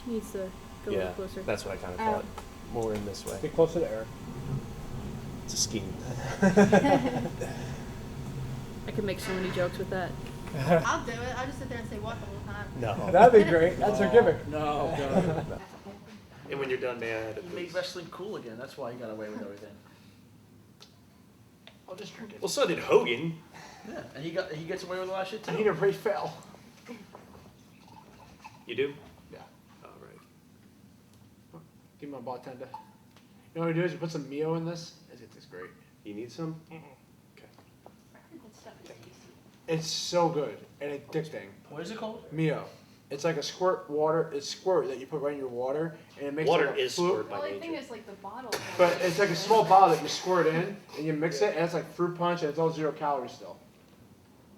She needs to go a little closer. That's what I kind of thought. More in this way. Get closer to Eric. It's a scheme. I can make so many jokes with that. I'll do it. I'll just sit there and say what the whole time. No. That'd be great. That's her gimmick. No, God. And when you're done, may I have it, He made please? wrestling cool again. That's why he got away with everything. I'll just drink it. Well, so did Hogan. Yeah, and he gets away with a lot of shit too. I need a refill. You do? Yeah. All right. Give me my bartender. You know what you do is you put some Mio in this. It tastes great. You need some? Okay. It's so good and addicting. What is it called? Mio. It's like a squirt water. It's squirt that you put right in your water, and it makes Water like a is fruit. squirt The by only thing nature. is like the bottle. But it's like a small bottle that you squirt in, and you mix it, and it's like fruit punch, and it's all 0 calories still.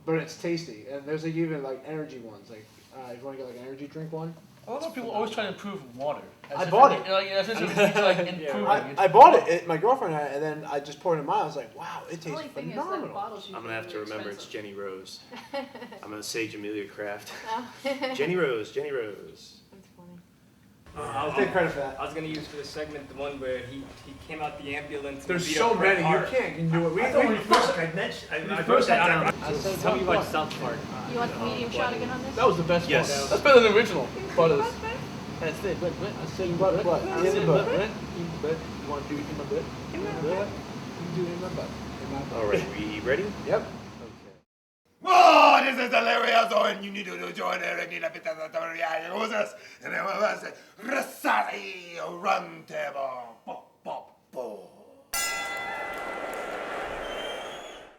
But it's tasty, and there's like even like energy ones. Like if you want to get like an energy drink one. A lot of people always try to improve water. I bought it. Like, as if it's like improving. I bought it. My girlfriend had it, and then I just poured it in mine. I was like, wow, it The tastes only thing is phenomenal. that bottles I'm going to have to remember it's Jenny Rose. expensive. I'm going to say Jamelia Kraft. Oh. Jenny Rose, Jenny Rose. That's funny. I'll take credit for that. I was gonna use for the segment the one where he came out the ambulance. There's and beat so up Bret many. You Hart. can do it. I thought when you first I mentioned, I wrote that down. Tell me about South Park. You want the medium shot again on this? That was the best Yes. one. That's better than the original. Butters. That's it. But I said what? In the butt. You want to do it in my butt? In my butt. You do it in my butt. In my butt. All right, we ready? Yep. Oh, this is hilarious. Oh, and you need to join Eric in a bit of the users. And then we'll say, Wrestling Roundtable. Pop, pop, pop.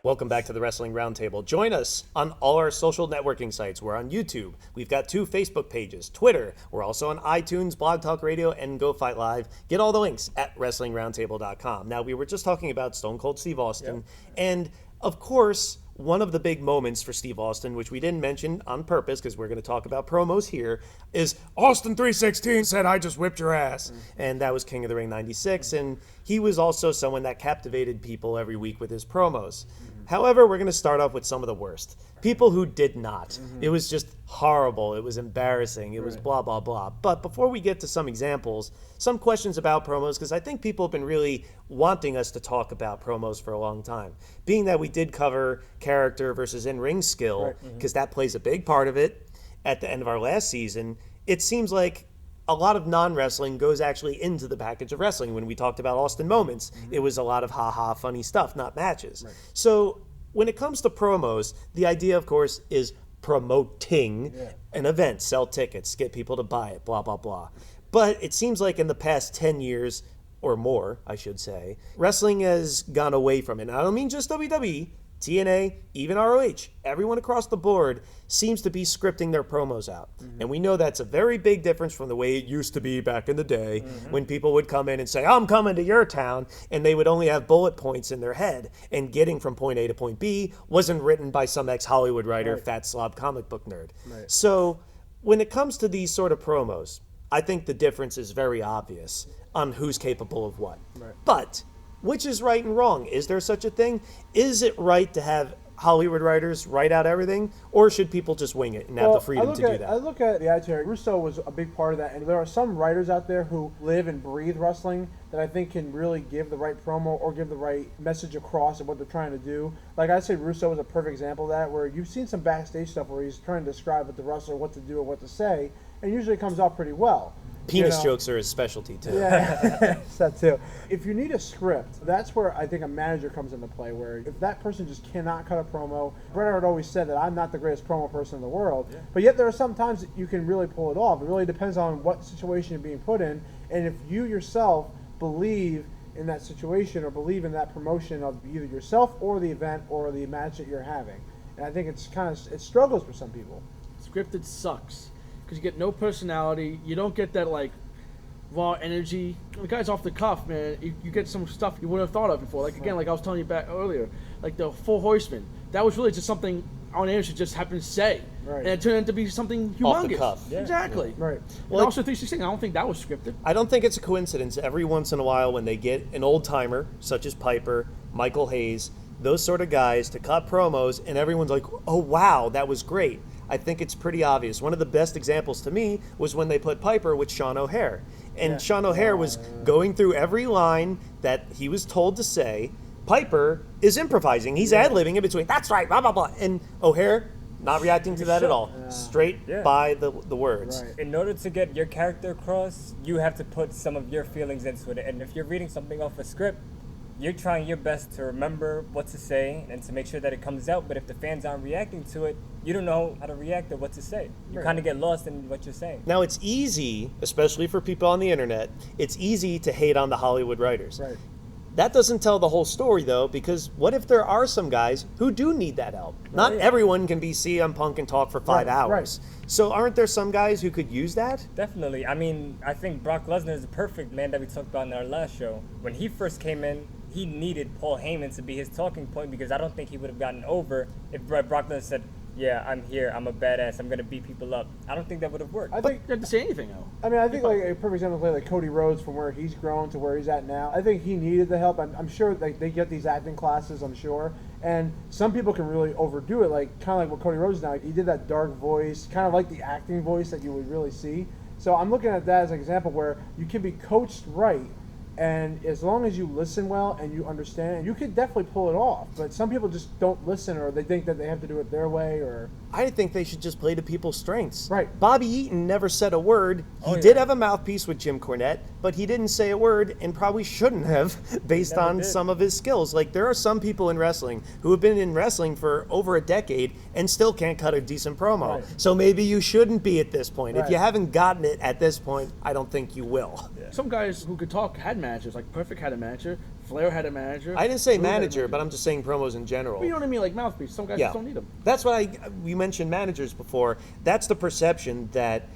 Welcome back to the Wrestling Roundtable. Join us on all our social networking sites. We're on YouTube. We've got 2 Facebook pages, Twitter. We're also on iTunes, Blog Talk Radio, and Go Fight Live. Get all the links at WrestlingRoundtable.com. Now, we were just talking about Stone Cold Steve Austin, and of course, one of the big moments for Steve Austin, which we didn't mention on purpose because we're going to talk about promos here, is Austin 316 said, "I just whipped your ass." And that was King of the Ring 96. And he was also someone that captivated people every week with his promos. However, we're going to start off with some of the worst. People who did not. It was just horrible. It was embarrassing. It was blah, blah, blah. But before we get to some examples, some questions about promos, because I think people have been really wanting us to talk about promos for a long time. Being that we did cover character versus in-ring skill, because that plays a big part of it at the end of our last season, it seems like a lot of non-wrestling goes actually into the package of wrestling. When we talked about Austin Moments, it was a lot of ha-ha funny stuff, not matches. So when it comes to promos, the idea, of course, is promoting an event, sell tickets, get people to buy it, blah, blah, blah. But it seems like in the past 10 years, or more, I should say, wrestling has gone away from it. And I don't mean just WWE, TNA, even ROH, everyone across the board seems to be scripting their promos out. And we know that's a very big difference from the way it used to be back in the day when people would come in and say, "I'm coming to your town," and they would only have bullet points in their head. And getting from point A to point B wasn't written by some ex-Hollywood writer, fat slob comic book nerd. So when it comes to these sort of promos, I think the difference is very obvious on who's capable of what. But which is right and wrong? Is there such a thing? Is it right to have Hollywood writers write out everything, or should people just wing it and have the freedom to do that? I look at the attitude. Russo was a big part of that, and there are some writers out there who live and breathe wrestling that I think can really give the right promo or give the right message across of what they're trying to do. Like I say, Russo was a perfect example of that, where you've seen some backstage stuff where he's trying to describe with the wrestler what to do or what to say, and usually it comes off pretty well. Penis jokes are his specialty, too. Yeah, that too. If you need a script, that's where I think a manager comes into play, where if that person just cannot cut a promo, Bret Hart always said that I'm not the greatest promo person in the world, but yet there are some times that you can really pull it off. It really depends on what situation you're being put in, and if you yourself believe in that situation or believe in that promotion of either yourself or the event or the match that you're having. And I think it struggles for some people. Scripted sucks because you get no personality. You don't get that like raw energy. The guy's off the cuff, man. You get some stuff you wouldn't have thought of before. Like again, like I was telling you back earlier, like the Four Horsemen. That was really just something on air should just happen to say, and it turned into be something humongous. Off the cuff. Exactly. Right. Well, and also 316. I don't think that was scripted. I don't think it's a coincidence every once in a while when they get an old-timer, such as Piper, Michael Hayes, those sort of guys to cut promos, and everyone's like, "Oh, wow, that was great." I think it's pretty obvious. One of the best examples to me was when they put Piper with Sean O'Hare. And Sean O'Hare was going through every line that he was told to say. Piper is improvising. He's ad-libbing in between. That's right, blah, blah, blah. And O'Hare, not reacting to that at all. Straight by the words. Right. In order to get your character across, you have to put some of your feelings into it. And if you're reading something off a script, you're trying your best to remember what to say and to make sure that it comes out. But if the fans aren't reacting to it, you don't know how to react or what to say. You kind of get lost in what you're saying. Now, it's easy, especially for people on the internet, it's easy to hate on the Hollywood writers. Right. That doesn't tell the whole story, though, because what if there are some guys who do need that help? Not everyone can be CM Punk and talk for 5 hours. So aren't there some guys who could use that? Definitely. I mean, I think Brock Lesnar is the perfect man that we talked about in our last show. When he first came in, he needed Paul Heyman to be his talking point because I don't think he would have gotten over if Brock Lesnar said, yeah, I'm here, I'm a badass, I'm going to beat people up. I don't think that would have worked. I think You have to say anything, though. I mean, I think like a perfect example of like Cody Rhodes from where he's grown to where he's at now. I think he needed the help. I'm sure like they get these acting classes, I'm sure. And some people can really overdo it, like kind of like what Cody Rhodes now. He did that dark voice, kind of like the acting voice that you would really see. So I'm looking at that as an example where you can be coached right. And as long as you listen well and you understand, you could definitely pull it off. But some people just don't listen, or they think that they have to do it their way, or... I think they should just play to people's strengths. Right. Bobby Eaton never said a word. He did have a mouthpiece with Jim Cornette, but he didn't say a word and probably shouldn't have based on some of his skills. Like, there are some people in wrestling who have been in wrestling for over a decade and still can't cut a decent promo. Right. So maybe you shouldn't be at this point. If Right. you haven't gotten it at this point, I don't think you will. Some guys who could talk had managers, like Perfect had a manager, Flair had a manager. I didn't say Rude had a manager, but I'm just saying promos in general. But you know what I mean, like mouthpiece. Some guys just don't need them. That's what we mentioned managers before. That's the perception that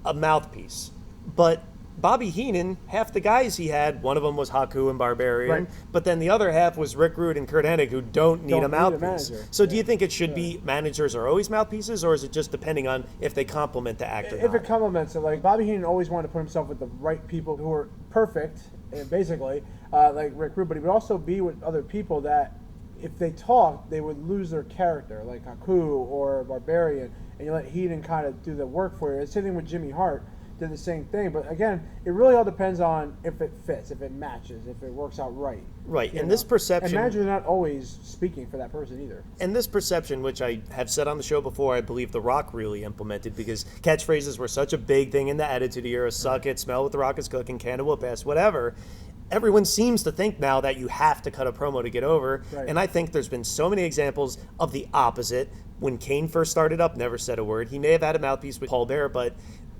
a mouthpiece. But Bobby Heenan, half the guys he had, one of them was Haku and Barbarian, Right. but then the other half was Rick Rude and Kurt Hennig, who don't need a mouthpiece. manager. So do you think it should be managers are always mouthpieces, or is it just depending on if they complement the actor? If it complements it, like Bobby Heenan always wanted to put himself with the right people who were perfect, basically, like Rick Rude, but he would also be with other people that, if they talked, they would lose their character, like Haku or Barbarian, and you let Heenan kind of do the work for you. The same thing with Jimmy Hart. Did the same thing, but again, it really all depends on if it fits, if it matches, if it works out right. Right, you and know? this perception... And managers are not always speaking for that person either. And this perception, which I have said on the show before, I believe The Rock really implemented, because catchphrases were such a big thing in the Attitude Era, suck it, smell what The Rock is cooking, can whoop ass, whatever. Everyone seems to think now that you have to cut a promo to get over, Right. and I think there's been so many examples of the opposite. When Kane first started up, never said a word. He may have had a mouthpiece with Paul Bear, but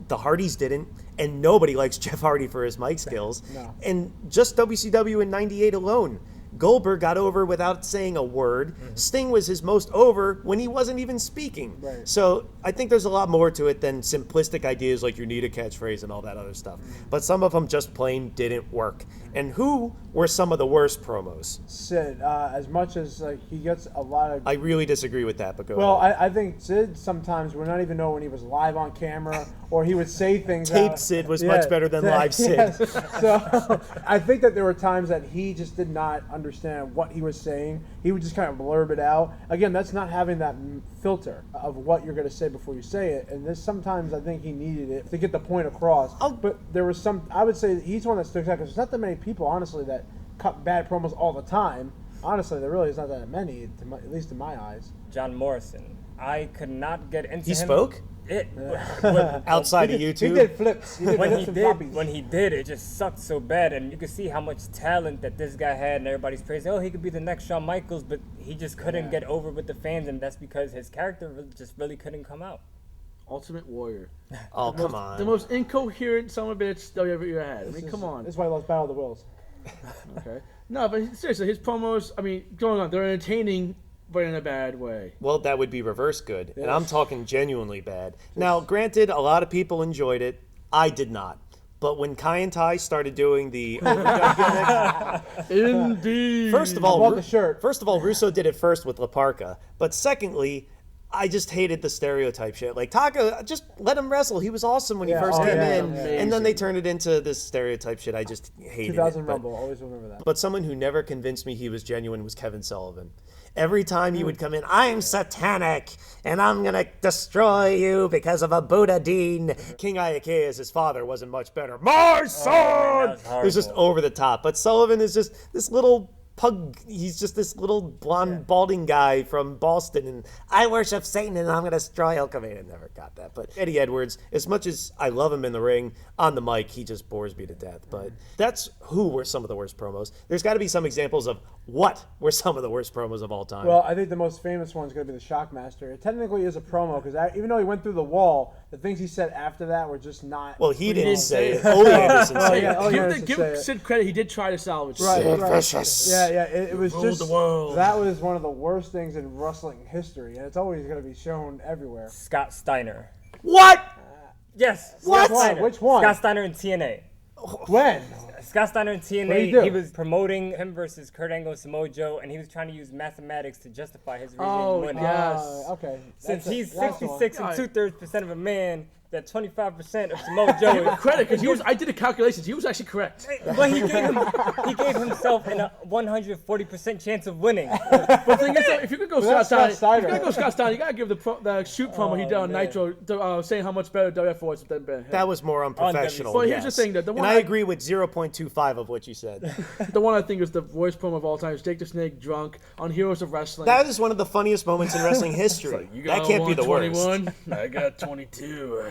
the Hardys didn't, and nobody likes Jeff Hardy for his mic skills. No. And just WCW in '98 alone, Goldberg got over without saying a word. Sting was his most over when he wasn't even speaking. Right. So I think there's a lot more to it than simplistic ideas like you need a catchphrase and all that other stuff. But some of them just plain didn't work. And who were some of the worst promos? Sid, as much as like he gets a lot of... I really disagree with that, but go Well, ahead. I think Sid sometimes would not even know when he was live on camera, or he would say things. Taped Sid was much better than live Sid. Yes. So I think that there were times that he just did not understand what he was saying. He would just kind of blurb it out. Again, that's not having that filter of what you're going to say before you say it. And this sometimes I think he needed it to get the point across. But there was some. I would say he's one that sticks out because there's not that many people, honestly, that cut bad promos all the time. Honestly, there really is not that many, at least in my eyes. John Morrison. I could not get into He him. spoke? Outside of He YouTube? did flips. He did when flips he and did, floppies. when he did, it just sucked so bad, and you could see how much talent that this guy had, and everybody's praising, oh, he could be the next Shawn Michaels, but he just couldn't get over with the fans, and that's because his character just really couldn't come out. Ultimate Warrior. Oh, come on. The most incoherent son of a bitch WWE ever had. I mean, come on. That's why he lost Battle of the Wills. Okay. No, but seriously, his promos, I mean, going on, they're entertaining, but in a bad way. Well, that would be reverse good. And I'm talking genuinely bad. Now, granted, a lot of people enjoyed it. I did not. But when Kai and Tai started doing the overdub gimmick, Indeed. first of I all, bought the shirt. Russo did it first with La Parka. But secondly, I just hated the stereotype shit. Like, Taka, just let him wrestle. He was awesome when he first came in. And then they turned it into this stereotype shit. I just hated 2000 it. Rumble, always remember that. But someone who never convinced me he was genuine was Kevin Sullivan. every time he would come in, I'm satanic, and I'm gonna destroy you because of a Buddha Dean. King Iake as his father wasn't much better. My son! It was just over the top. But Sullivan is just this little pug. He's just this little blonde, balding guy from Boston, and I worship Satan, and I'm gonna destroy Hulk Hogan. I never got that. But Eddie Edwards, as much as I love him in the ring, on the mic, he just bores me to death. But that's who were some of the worst promos. There's got to be some examples of what were some of the worst promos of all time. Well, I think the most famous one is going to be the Shockmaster. It technically is a promo because even though he went through the wall, the things he said after that were just not. Well, he didn't say it. Ole Anderson said it. Give Sid credit. He did try to salvage. Right. Vicious. Yeah. It was Ruled just the world. that was one of the worst things in wrestling history, and it's always going to be shown everywhere. Scott Steiner. What? Yes. What? Scott Steiner. Which one? Scott Steiner in TNA. When? Scott Steiner in What'd he TNA, do? he was promoting him versus Kurt Angle and Samoa Joe, and he was trying to use mathematics to justify his regime winning. yes. Okay. Since he's that's the one. 66 and 2/3% of a man, that 25% of Samoa Joe is Credit, because I did the calculations. He was actually correct. but he gave himself a 140% chance of winning. But the thing is, if you could go that's Scott Steiner, Steiner. you gotta give the shoot promo he did on man. Nitro, saying how much better WF was than Ben. That was more unprofessional. Well, here's the thing, that the and one I I- agree with 0.25 of what you said. The one I think is the worst promo of all time is Jake the Snake drunk on Heroes of Wrestling. That is one of the funniest moments in wrestling history. That can't be the worst. 21, I got 22.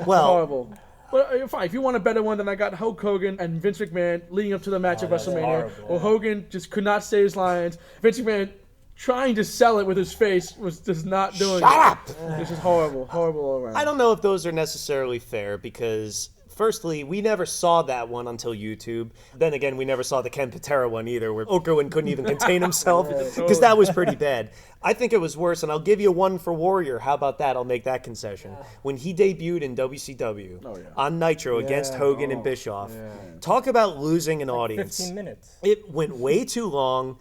Well, Horrible. But fine, if you want a better one, then I got Hulk Hogan and Vince McMahon leading up to the match at WrestleMania, horrible. where Hogan just could not say his lines. Vince McMahon trying to sell it with his face was just not doing Shut it. up! This is horrible all around. I don't know if those are necessarily fair because, firstly, we never saw that one until YouTube. Then again, we never saw the Ken Patera one either, where Okerwin couldn't even contain himself because that was pretty bad. I think it was worse, and I'll give you one for Warrior. How about that? I'll make that concession. When he debuted in WCW on Nitro against Hogan and Bischoff, talk about losing an audience. 15 minutes. It went way too long,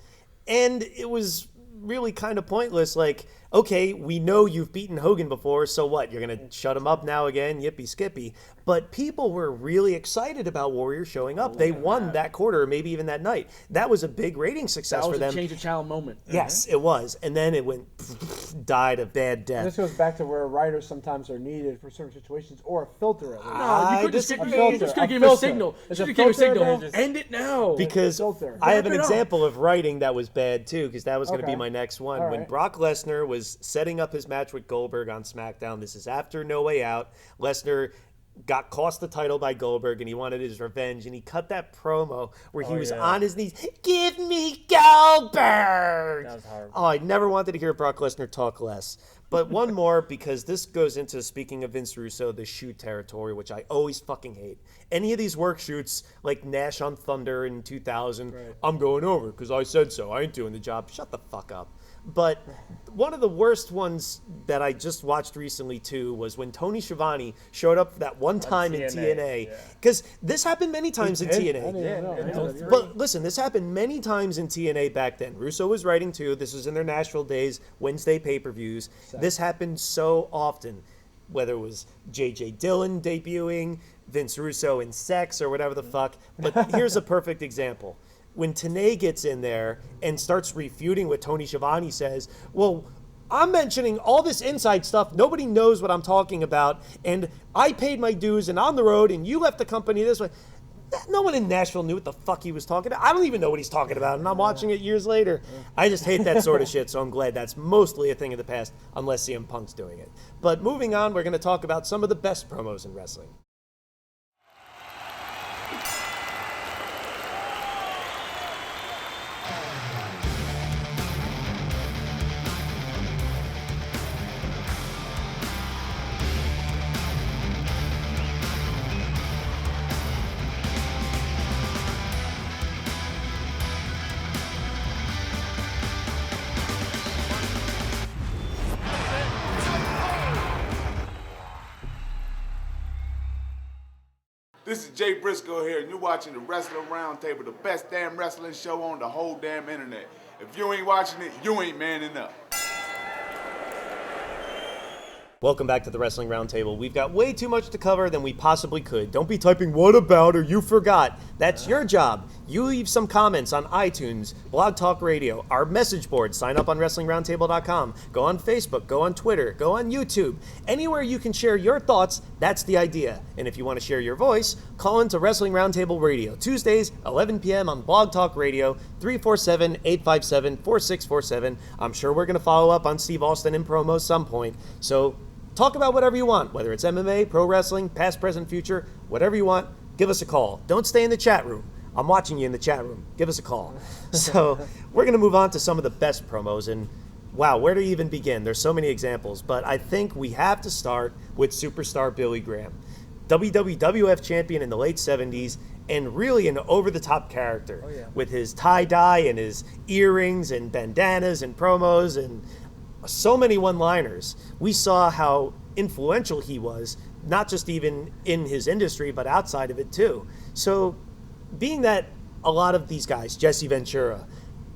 and it was really kind of pointless. Like, okay, we know you've beaten Hogan before, so what? You're going to shut him up now again? Yippee skippy. But people were really excited about Warrior showing up. They won that quarter, or maybe even that night. That was a big rating success That was for them. a change of channel moment. Yes, it was. And then it went, died a bad death. This goes back to where writers sometimes are needed for certain situations, or a filter at least. You could just, disagree. you just could give him a filter. signal. Is You a should give a filter signal. there? End it now. Because filter. I have an Wrap it up. example of writing that was bad too, because that was going to be Okay. my next one. All When right. Brock Lesnar was setting up his match with Goldberg on SmackDown, this is after No Way Out. Lesnar got cost the title by Goldberg, and he wanted his revenge, and he cut that promo where he was on his knees. Give me Goldberg! That was horrible. Oh, I never wanted to hear Brock Lesnar talk less. But one more, because this goes into, speaking of Vince Russo, the shoot territory, which I always fucking hate. Any of these work shoots, like Nash on Thunder in 2000, I'm going over because I said so. I ain't doing the job. Shut the fuck up. But one of the worst ones that I just watched recently, too, was when Tony Schiavone showed up that one time in TNA. Because this happened many times in TNA. But listen, this happened many times in TNA back then. Russo was writing, too. This was in their Nashville days, Wednesday pay-per-views. This happened so often, whether it was J.J. Dillon debuting, Vince Russo in Sex, or whatever the fuck. But here's a perfect example. When Tenay gets in there and starts refuting what Tony Schiavone says, well, I'm mentioning all this inside stuff. Nobody knows what I'm talking about. And I paid my dues and on the road and you left the company this way. No one in Nashville knew what the fuck he was talking about. I don't even know what he's talking about, and I'm watching it years later. I just hate that sort of shit, so I'm glad that's mostly a thing of the past, unless CM Punk's doing it. But moving on, we're going to talk about some of the best promos in wrestling. This is Jay Briscoe here, and you're watching the Wrestling Roundtable, the best damn wrestling show on the whole damn internet. If you ain't watching it, you ain't manning up. Welcome back to the Wrestling Roundtable. We've got way too much to cover than we possibly could. Don't be typing "what about" or "you forgot." That's your job. You leave some comments on iTunes, Blog Talk Radio, our message board. Sign up on WrestlingRoundtable.com. Go on Facebook. Go on Twitter. Go on YouTube. Anywhere you can share your thoughts, that's the idea. And if you want to share your voice, call into Wrestling Roundtable Radio. Tuesdays, 11 p.m. on Blog Talk Radio, 347-857-4647. I'm sure we're going to follow up on Steve Austin in promo some point. So talk about whatever you want, whether it's MMA, pro wrestling, past, present, future, whatever you want, give us a call. Don't stay in the chat room. I'm watching you in the chat room. Give us a call. So we're going to move on to some of the best promos. And wow, where to even begin? There's so many examples. But I think we have to start with superstar Billy Graham. WWF champion in the late 70s, and really an over-the-top character with his tie-dye and his earrings and bandanas and promos and so many one-liners. We saw how influential he was, not just even in his industry, but outside of it too. So being that a lot of these guys, Jesse Ventura,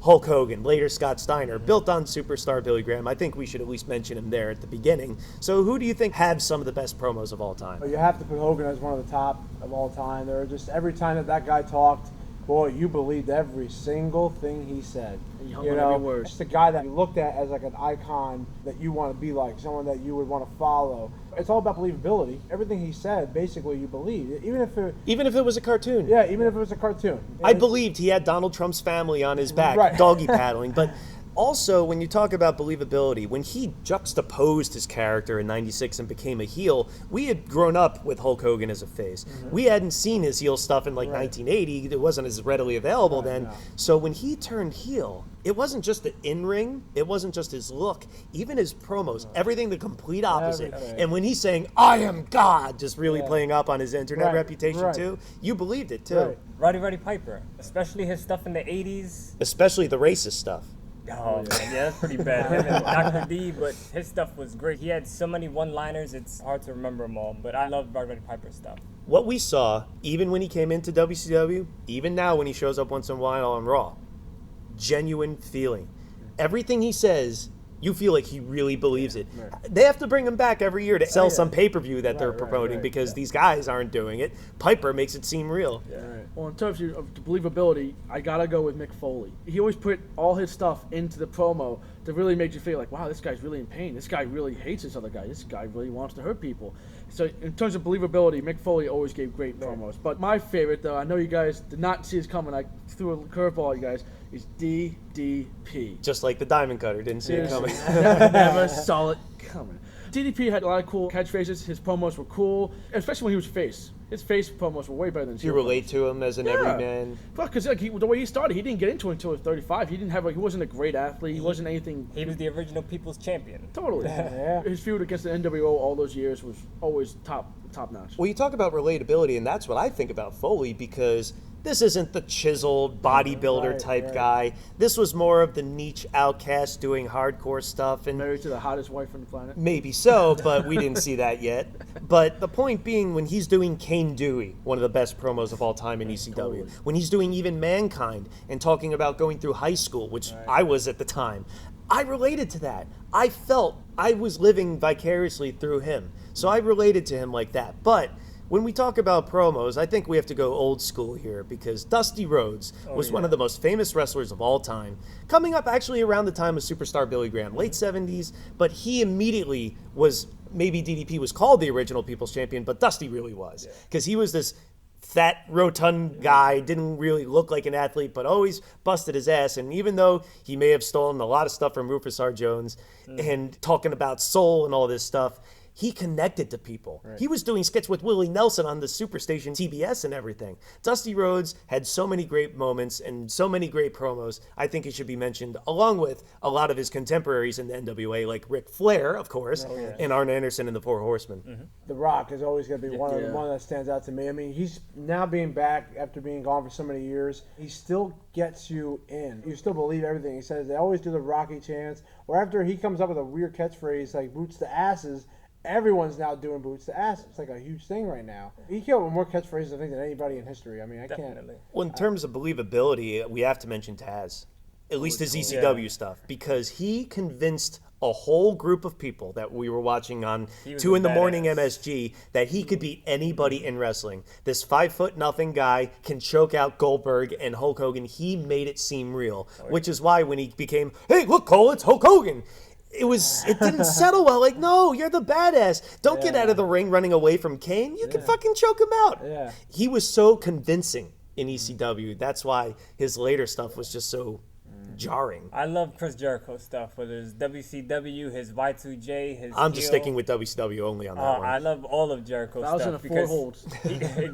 Hulk Hogan, later Scott Steiner, built on superstar Billy Graham, I think we should at least mention him there at the beginning. So who do you think had some of the best promos of all time? You have to put Hogan as one of the top of all time. There are just, every time that guy talked, boy, you believed every single thing he said. You know, every word. It's the guy that you looked at as like an icon that you want to be like, someone that you would want to follow. It's all about believability. Everything he said, basically, you believed. Even if it was a cartoon. Yeah, even if it was a cartoon. I believed he had Donald Trump's family on his back, doggy paddling, but also, when you talk about believability, when he juxtaposed his character in '96 and became a heel, we had grown up with Hulk Hogan as a face. We hadn't seen his heel stuff in 1980. It wasn't as readily available then. No. So when he turned heel, it wasn't just the in-ring, it wasn't just his look, even his promos, everything the complete opposite. And when he's saying, "I am God," just really playing up on his internet reputation too, you believed it too. Roddy Piper, especially his stuff in the 80s. Especially the racist stuff. Oh, man, yeah, that's pretty bad. Him and Dr. D, but his stuff was great. He had so many one-liners, it's hard to remember them all, but I love Roddy Piper's stuff. What we saw, even when he came into WCW, even now when he shows up once in a while on Raw, genuine feeling. Everything he says, you feel like he really believes it. They have to bring him back every year to sell some pay-per-view that they're promoting because these guys aren't doing it. Piper makes it seem real. Well, in terms of believability, I gotta go with Mick Foley. He always put all his stuff into the promo to really make you feel like, wow, this guy's really in pain. This guy really hates this other guy. This guy really wants to hurt people. So in terms of believability, Mick Foley always gave great promos. But my favorite, though, I know you guys did not see this coming. I threw a curveball at you guys. Is DDP. Just like the Diamond Cutter, didn't see it coming. Never saw it coming. DDP had a lot of cool catchphrases. His promos were cool, especially when he was face. His face promos were way better than his heel. You relate to him as an everyman. Because the way he started, he didn't get into it until he was 35. He didn't have he wasn't a great athlete. He wasn't anything. He was the original People's Champion. Totally. His feud against the NWO all those years was always top notch. Well, you talk about relatability, and that's what I think about Foley, because this isn't the chiseled bodybuilder type guy. This was more of the niche outcast doing hardcore stuff. And married to the hottest wife on the planet? Maybe so, but we didn't see that yet. But the point being, when he's doing Kane Dewey, one of the best promos of all time in ECW, when he's doing even Mankind and talking about going through high school, which I was at the time, I related to that. I felt I was living vicariously through him. So I related to him like that. But when we talk about promos, I think we have to go old school here, because Dusty Rhodes was one of the most famous wrestlers of all time, coming up actually around the time of superstar Billy Graham, late 70s, but he immediately was, maybe DDP was called the original People's Champion, but Dusty really was, because he was this fat, rotund guy, didn't really look like an athlete, but always busted his ass. And even though he may have stolen a lot of stuff from Rufus R. Jones and talking about soul and all this stuff, he connected to people. He was doing skits with Willie Nelson on the Superstation TBS and everything. Dusty Rhodes had so many great moments and so many great promos. I think he should be mentioned along with a lot of his contemporaries in the NWA, like Ric Flair, of course, and Arn Anderson and the Four Horsemen. The Rock is always going to be one that stands out to me. I mean, he's now being back after being gone for so many years. He still gets you in. You still believe everything he says. They always do the Rocky chants. Or after he comes up with a weird catchphrase like "boots to asses," everyone's now doing boots to ass. It's like a huge thing right now. He came up with more catchphrases, I think, than anybody in history. I mean, I can't. Well, in terms of believability, we have to mention Taz. at least his ECW stuff, because he convinced a whole group of people that we were watching on 2 in the morning MSG that he could beat anybody in wrestling. This 5'0" guy can choke out Goldberg and Hulk Hogan. He made it seem real, which is why when he became, hey, look, Cole, it's Hulk Hogan. It didn't settle well. Like, no, you're the badass. Don't get out of the ring running away from Kane. You can fucking choke him out. Yeah. He was so convincing in ECW. That's why his later stuff was just so jarring. I love Chris Jericho stuff, whether it's WCW, his Y2J, his I'm just heel. sticking with WCW only on that one. I love all of Jericho's I was stuff. in a 4 holds.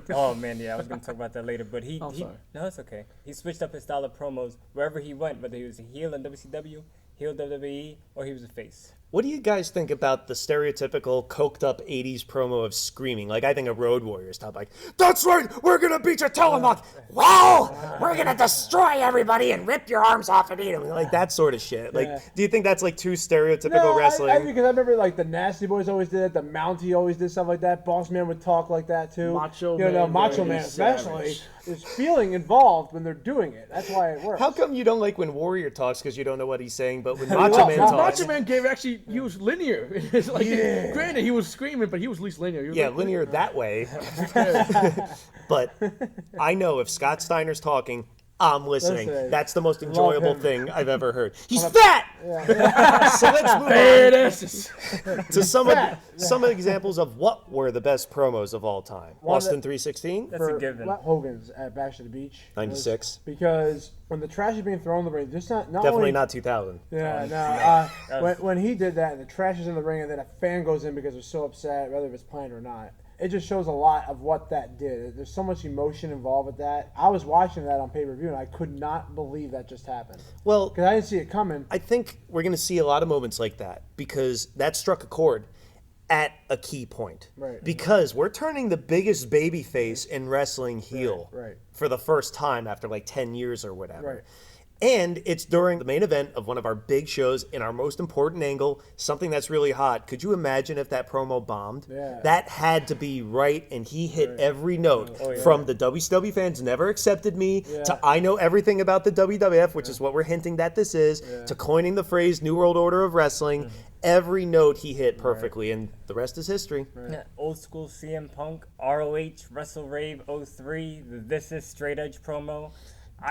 Oh man, yeah, I was gonna talk about that later, but sorry. no, it's okay. He switched up his style of promos wherever he went, whether he was a heel in WCW, heel WWE, or he was a face. What do you guys think about the stereotypical coked up 80s promo of screaming? Like, I think of Road Warriors top, like, that's right, we're gonna beat your Tillamook. Well, we're gonna destroy everybody and rip your arms off and eat them. Like, that sort of shit. Like, do you think that's like too stereotypical wrestling? Because I remember like the Nasty Boys always did it, the Mountie always did stuff like that. Boss Man would talk like that too. Macho Man especially is feeling involved when they're doing it. That's why it works. How come you don't like when Warrior talks because you don't know what he's saying, but when Macho Man talks... Macho Man gave actually, he was linear. It's like, granted, he was screaming, but he was at least linear. Yeah, linear that way. But I know if Scott Steiner's talking, I'm listening. That's the most enjoyable thing I've ever heard. He's fat! So let's move on to some of the examples of what were the best promos of all time. Austin 316? That's a given. Hogan's at Bash at the Beach. 96. Because when the trash is being thrown in the ring, just not Definitely only, not 2000. Yeah, no. When he did that and the trash is in the ring and then a fan goes in because they're so upset, whether it's planned or not, it just shows a lot of what that did. There's so much emotion involved with that. I was watching that on pay-per-view, and I could not believe that just happened. Well, because I didn't see it coming. I think we're going to see a lot of moments like that because that struck a chord at a key point. Right. Because we're turning the biggest baby face in wrestling heel for the first time after like 10 years or whatever. Right. And it's during the main event of one of our big shows in our most important angle, something that's really hot. Could you imagine if that promo bombed? Yeah. That had to be right, and he hit every note from the WCW fans never accepted me to I know everything about the WWF, which is what we're hinting that this is, to coining the phrase New World Order of Wrestling. Every note he hit perfectly, and the rest is history. Yeah, old school CM Punk, ROH, Wrestle Rave 03, the This Is Straight Edge promo.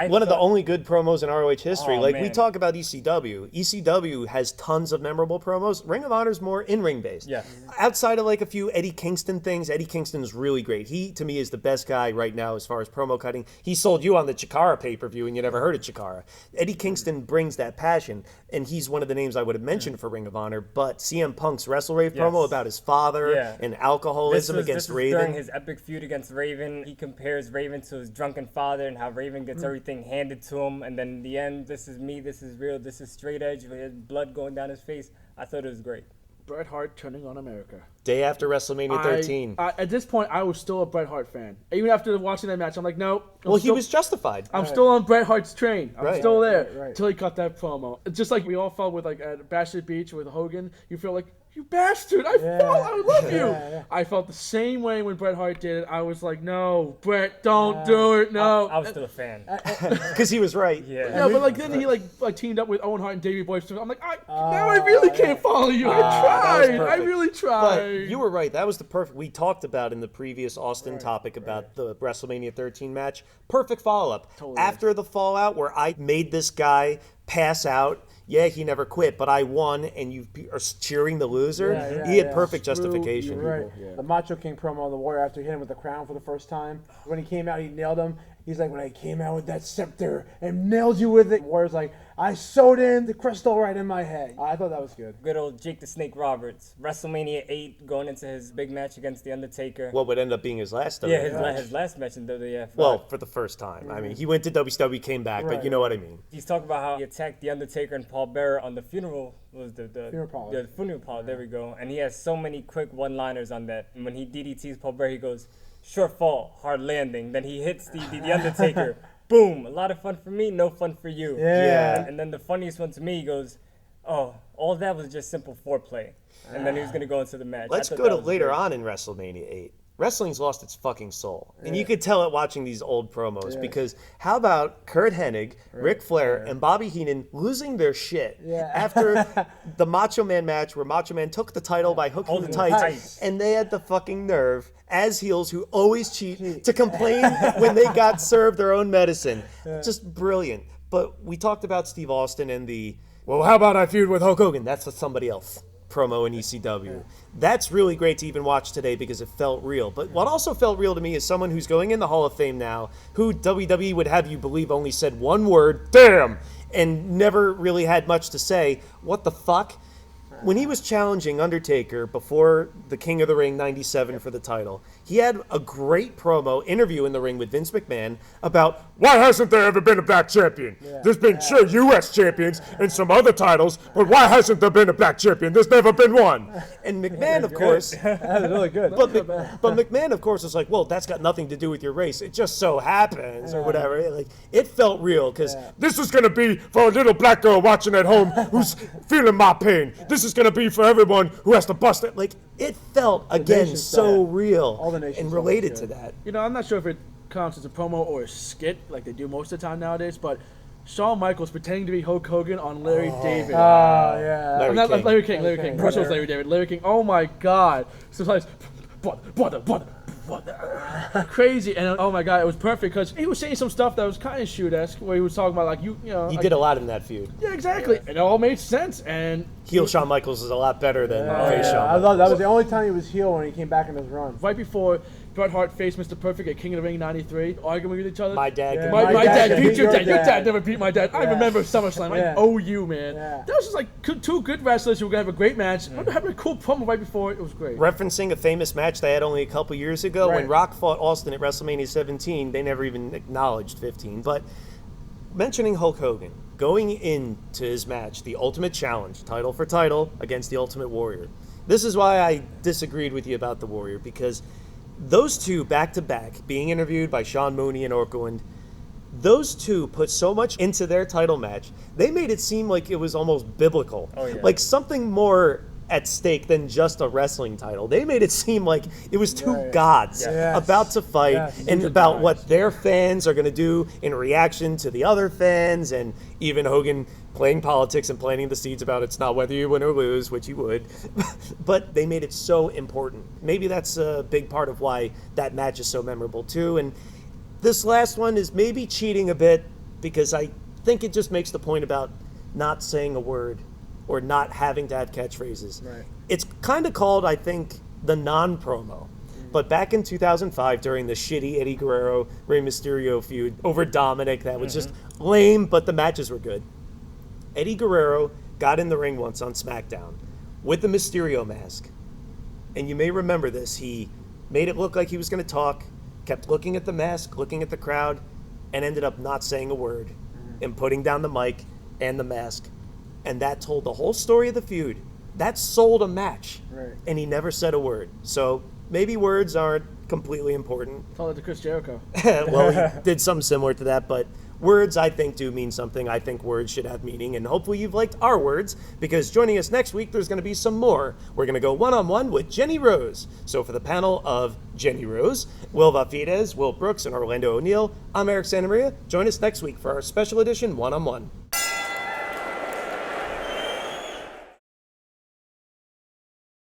One of the only good promos in ROH history. Oh, we man. talk about ECW. ECW has tons of memorable promos. Ring of Honor's more in-ring based. Yeah. Outside of like a few Eddie Kingston things, Eddie Kingston is really great. He, to me, is the best guy right now as far as promo cutting. He sold you on the Chikara pay-per-view and you never heard of Chikara. Eddie Kingston brings that passion, and he's one of the names I would have mentioned for Ring of Honor. But CM Punk's Wrestle Rave promo about his father and alcoholism against Raven. During his epic feud against Raven, he compares Raven to his drunken father and how Raven gets everything handed to him, and then in the end, this is me, this is real, this is straight edge, with his blood going down his face. I thought it was great. Bret Hart turning on America. Day after WrestleMania 13. At this point, I was still a Bret Hart fan. Even after watching that match, I'm like, no. He was justified. I'm still on Bret Hart's train. I'm still there right. until he cut that promo. It's just like we all felt with like at Bash at the Beach with Hogan. You feel like, you bastard! I love you. Yeah. I felt the same way when Bret Hart did it. I was like, no, Bret, don't do it. No. I was still a fan. Because he was right. Yeah, but like then he like teamed up with Owen Hart and Davey Boy. I'm like, now I really can't follow you. I tried. I really tried. But you were right. That was the perfect. We talked about in the previous Austin topic about the WrestleMania 13 match. Perfect follow-up. Totally After the fallout where I made this guy pass out. Yeah, he never quit, but I won, and you are cheering the loser. He had perfect justification. Right. The Macho King promo on the Warrior after he hit him with the crown for the first time. When he came out, he nailed him. He's like, when I came out with that scepter and nailed you with it. Warrior's like, I sewed in the crystal right in my head. I thought that was good. Good old Jake the Snake Roberts. WrestleMania 8 going into his big match against The Undertaker. What would end up being his last Yeah, match. his last match in WWF. Well, for the first time. I mean, he went to WCW, came back, but you know what I mean. He's talking about how he attacked The Undertaker and Paul Bearer on the funeral. Was the Funeral parlor. The funeral parlor, there we go. And he has so many quick one-liners on that. And when he DDTs Paul Bearer, he goes, short fall, hard landing. Then he hits the Undertaker. Boom! A lot of fun for me, no fun for you. Yeah. And then the funniest one to me, he goes, oh, all that was just simple foreplay. And then he was going to go into the match. Let's go to later on in WrestleMania 8. wrestling's lost its fucking soul. And you could tell it watching these old promos because how about Kurt Hennig, Ric Flair, and Bobby Heenan losing their shit after the Macho Man match where Macho Man took the title by hooking the tights, and they had the fucking nerve, as heels who always cheat, to complain when they got served their own medicine. Just brilliant. But we talked about Steve Austin and the, well, how about I feud with Hulk Hogan? That's with somebody else. Promo in ECW. That's really great to even watch today because it felt real. But what also felt real to me is someone who's going in the Hall of Fame now, who WWE would have you believe only said one word, damn, and never really had much to say. What the fuck? When he was challenging Undertaker before the King of the Ring 97 for the title, he had a great promo interview in the ring with Vince McMahon about why hasn't there ever been a black champion? There's been sure U.S. champions and some other titles, but why hasn't there been a black champion? There's never been one. And McMahon, of course, That was really good. but McMahon, of course, was like, well, that's got nothing to do with your race. It just so happens, or whatever. Like, it felt real because this is going to be for a little black girl watching at home who's feeling my pain. This is going to be for everyone who has to bust it. Like, it felt, again, nation so said it. real All the nation and said it was related good. to that. You know, I'm not sure if it counts as a promo or a skit like they do most of the time nowadays, but Shawn Michaels pretending to be Hulk Hogan on Larry David. Oh, yeah. Larry Not King. Larry King. King. First was Larry David. Larry King. Oh my God. Sometimes, brother. Crazy. And oh my God, it was perfect because he was saying some stuff that was kind of shoot-esque, where he was talking about like you know. He like, did a lot in that feud. Yeah, exactly. And it all made sense. And Heel Shawn Michaels is a lot better than face Shawn I Michaels. love that was the only time he was heel when he came back in his run. right before Bret Hart faced Mr. Perfect at King of the Ring '93, arguing with each other. My dad. Yeah. can My My dad dad beat beat your your dad. Your dad. dad never beat my dad. I Yeah. remember SummerSlam. Yeah. I owe you, man. Yeah. That was just like two good wrestlers who were going to have a great match. Remember having a cool promo right before it was great. Referencing a famous match they had only a couple years ago when Right. Rock fought Austin at WrestleMania 17. They never even acknowledged 15. But mentioning Hulk Hogan, going into his match, the Ultimate Challenge, title for title, against the Ultimate Warrior. This is why I disagreed with you about the Warrior, because those two back-to-back, being interviewed by Sean Mooney and Orkland, those two put so much into their title match, they made it seem like it was almost biblical. Oh, yeah. Like something more at stake than just a wrestling title. They made it seem like it was two Right. gods Yes. about to fight Yes. and about what their fans are going to do in reaction to the other fans, and even Hogan playing politics and planting the seeds about it's not whether you win or lose, which you would. But they made it so important. Maybe that's a big part of why that match is so memorable too. And this last one is maybe cheating a bit because I think it just makes the point about not saying a word or not having to have catchphrases. Right. It's kind of called, I think, the non-promo. But back in 2005, during the shitty Eddie Guerrero, Rey Mysterio feud over Dominic, that was just lame, but the matches were good. Eddie Guerrero got in the ring once on SmackDown with the Mysterio mask. And you may remember this. He made it look like he was going to talk, kept looking at the mask, looking at the crowd, and ended up not saying a word and putting down the mic and the mask. And that told the whole story of the feud. That sold a match. Right. And he never said a word. So maybe words aren't completely important. Tell it to Chris Jericho. Well, he did something similar to that, but words, I think, do mean something. I think words should have meaning, and hopefully you've liked our words, because joining us next week, there's going to be some more. We're going to go one-on-one with Jenny Rose. So for the panel of Jenny Rose, Will Vafidez, Will Brooks, and Orlando O'Neill, I'm Eric Santamaria. Join us next week for our special edition one-on-one.